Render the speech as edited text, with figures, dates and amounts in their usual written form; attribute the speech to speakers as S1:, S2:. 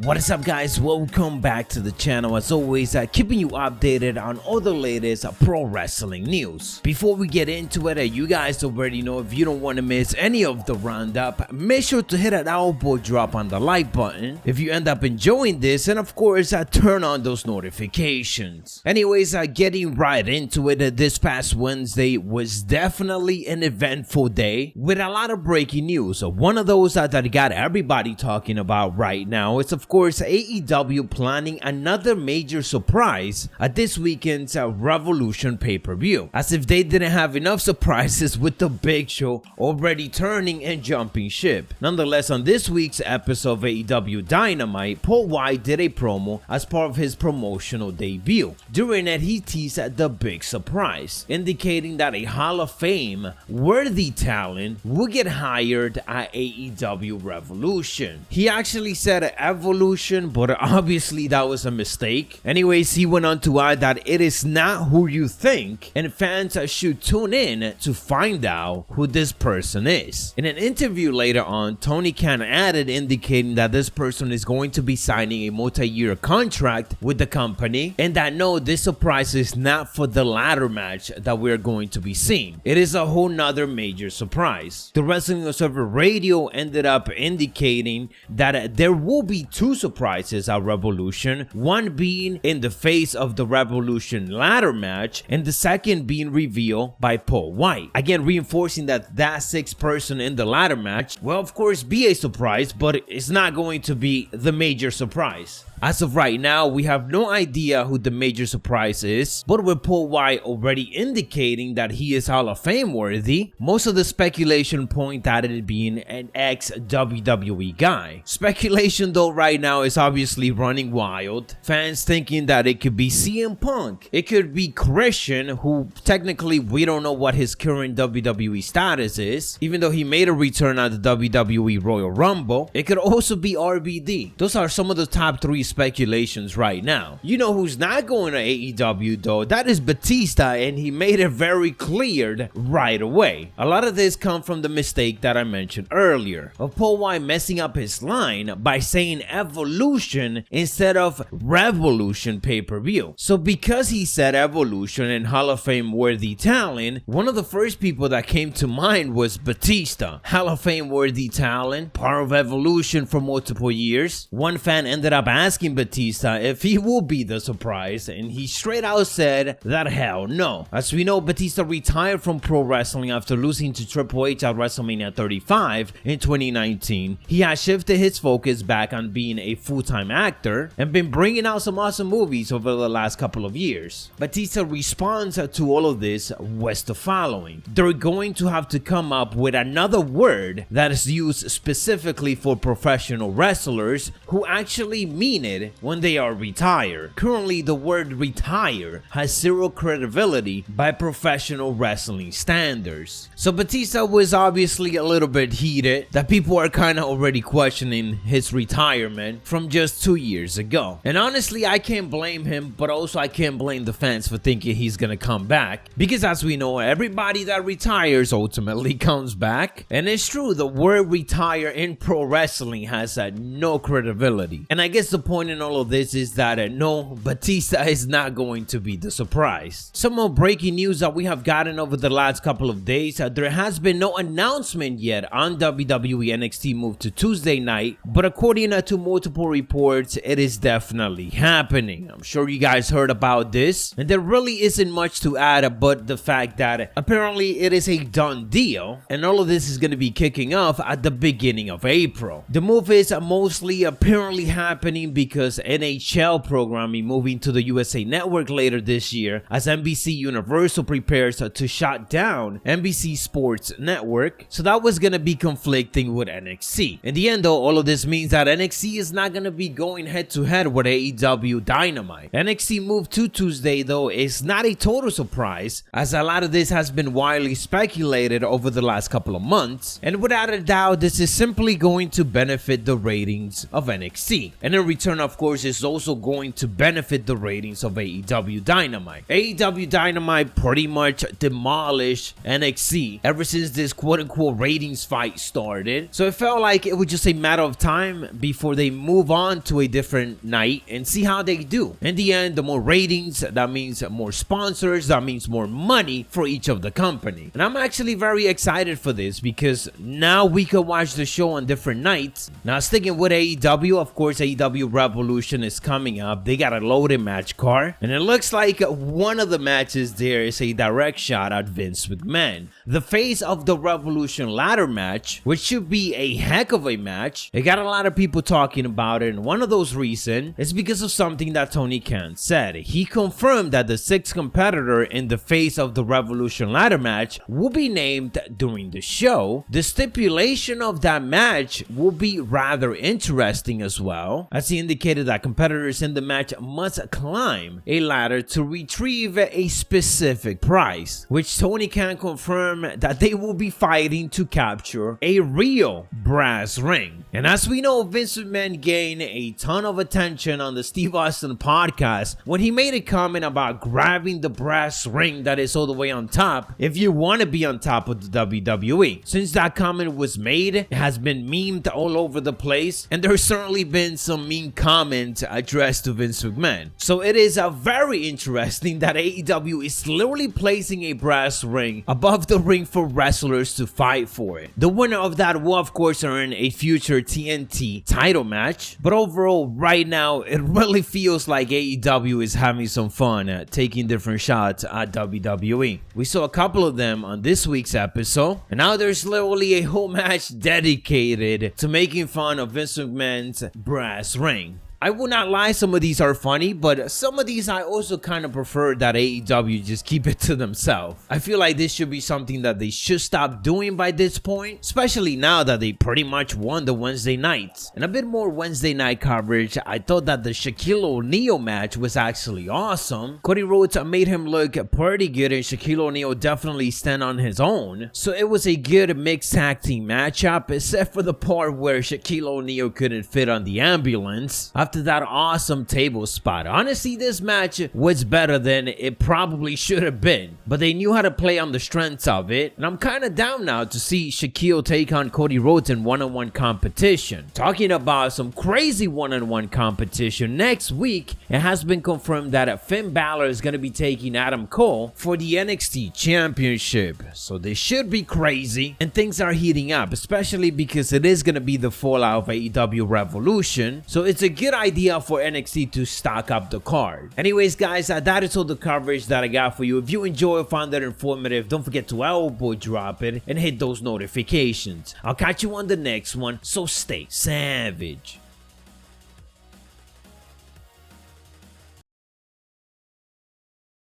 S1: What is up, guys? Welcome back to the channel. As always, keeping you updated on all the latest pro wrestling news. Before we get into it, you guys already know, if you don't want to miss any of the roundup, make sure to hit that elbow drop on the like button if you end up enjoying this, and of course turn on those notifications. Anyways, getting right into it, this past Wednesday was definitely an eventful day with a lot of breaking news. One of those that got everybody talking about right now is, of course, AEW planning another major surprise at this weekend's Revolution pay-per-view. As if they didn't have enough surprises with the Big Show already turning and jumping ship. Nonetheless, on this week's episode of AEW Dynamite, Paul White did a promo as part of his promotional debut. During it, he teased the big surprise, indicating that a Hall of Fame worthy talent would get hired at AEW Revolution. He actually said Evolution, but obviously that was a mistake. Anyways, he went on to add that it is not who you think, and fans should tune in to find out who this person is. In an interview later on, Tony Khan added, indicating that this person is going to be signing a multi-year contract with the company, and that no, this surprise is not for the ladder match that we're going to be seeing. It is a whole nother major surprise. The Wrestling Observer Radio ended up indicating that there will be two surprises at Revolution, one being in the face of the Revolution ladder match, and the second being revealed by Paul White. Again, reinforcing that sixth person in the ladder match will of course be a surprise, but it's not going to be the major surprise. As of right now, we have no idea who the major surprise is, but with Paul White already indicating that he is Hall of Fame worthy, most of the speculation point at it being an ex-WWE guy. Speculation though right now is obviously running wild. Fans thinking that it could be CM Punk, it could be Christian, who technically we don't know what his current WWE status is, even though he made a return at the WWE Royal Rumble. It could also be RVD. Those are some of the top three speculations right now. You know who's not going to AEW though? That is Batista, and he made it very clear right away. A lot of this comes from the mistake that I mentioned earlier of Paul White messing up his line by saying Evolution instead of Revolution pay-per-view. So because he said Evolution and Hall of Fame worthy talent, one of the first people that came to mind was Batista. Hall of Fame worthy talent, part of Evolution for multiple years. One fan ended up asking Batista if he will be the surprise, and he straight out said that hell no. As we know, Batista retired from pro wrestling after losing to Triple H at WrestleMania 35 in 2019. He has shifted his focus back on being a full-time actor and been bringing out some awesome movies over the last couple of years. Batista response to all of this was the following: they're going to have to come up with another word that is used specifically for professional wrestlers who actually mean it when they are retired. Currently, the word retire has zero credibility by professional wrestling standards. So Batista was obviously a little bit heated that people are kind of already questioning his retirement from just 2 years ago. And honestly, I can't blame him, but also I can't blame the fans for thinking he's gonna come back, because as we know, everybody that retires ultimately comes back. And it's true, the word retire in pro wrestling has no credibility. And I guess the point in all of this is that no, Batista is not going to be the surprise. Some more breaking news that we have gotten over the last couple of days. There has been no announcement yet on WWE NXT move to Tuesday night, but according to multiple reports, it is definitely happening. I'm sure you guys heard about this, and there really isn't much to add but the fact that apparently it is a done deal, and all of this is going to be kicking off at the beginning of April. The move is mostly apparently happening because NHL programming moving to the USA Network later this year, as NBC Universal prepares to shut down NBC Sports Network. So that was going to be conflicting with NXT. In the end though, all of this means that NXT is not going to be going head to head with AEW Dynamite. NXT move to Tuesday though is not a total surprise, as a lot of this has been widely speculated over the last couple of months, and without a doubt this is simply going to benefit the ratings of NXT, and in return of course is also going to benefit the ratings of AEW Dynamite. AEW Dynamite pretty much demolished NXT ever since this quote-unquote ratings fight started, so it felt like it was just a matter of time before they they move on to a different night and see how they do. In the end, the more ratings, that means more sponsors, that means more money for each of the company. And I'm actually very excited for this because now we can watch the show on different nights. Now, sticking with AEW, of course, AEW Revolution is coming up. They got a loaded match card, and it looks like one of the matches there is a direct shot at Vince McMahon. The face of the Revolution ladder match, which should be a heck of a match. It got a lot of people talking about it, and one of those reasons is because of something that Tony Khan said. He confirmed that the sixth competitor in the face of the Revolution ladder match will be named during the show. The stipulation of that match will be rather interesting as well, as he indicated that competitors in the match must climb a ladder to retrieve a specific prize, which Tony Khan confirmed that they will be fighting to capture a real brass ring. And as we know, Vince McMahon gained a ton of attention on the Steve Austin podcast when he made a comment about grabbing the brass ring that is all the way on top if you want to be on top of the WWE. Since that comment was made, it has been memed all over the place, and there's certainly been some mean comments addressed to Vince McMahon. So it is very interesting that AEW is literally placing a brass ring above the ring for wrestlers to fight for it. The winner of that will of course earn a future TNT title match, but overall right now it really feels like AEW is having some fun taking different shots at WWE. We saw a couple of them on this week's episode, and now there's literally a whole match dedicated to making fun of Vince McMahon's brass ring. I will not lie, some of these are funny, but some of these I also kind of prefer that AEW just keep it to themselves. I feel like this should be something that they should stop doing by this point, especially now that they pretty much won the Wednesday nights. And a bit more Wednesday night coverage, I thought that the Shaquille O'Neal match was actually awesome. Cody Rhodes made him look pretty good, and Shaquille O'Neal definitely stand on his own. So it was a good mixed tag team matchup, except for the part where Shaquille O'Neal couldn't fit on the ambulance after that awesome table spot. Honestly, this match was better than it probably should have been, but they knew how to play on the strengths of it, and I'm kind of down now to see Shaquille take on Cody Rhodes in one-on-one competition. Talking about some crazy one-on-one competition, next week it has been confirmed that Finn Balor is going to be taking Adam Cole for the NXT Championship, so this should be crazy, and things are heating up, especially because it is going to be the fallout of AEW Revolution, so it's a good idea for NXT to stock up the card. Anyways guys, that is all the coverage that I got for you. If you enjoy or found that informative, don't forget to elbow drop it and hit those notifications. I'll catch you on the next one, so stay savage.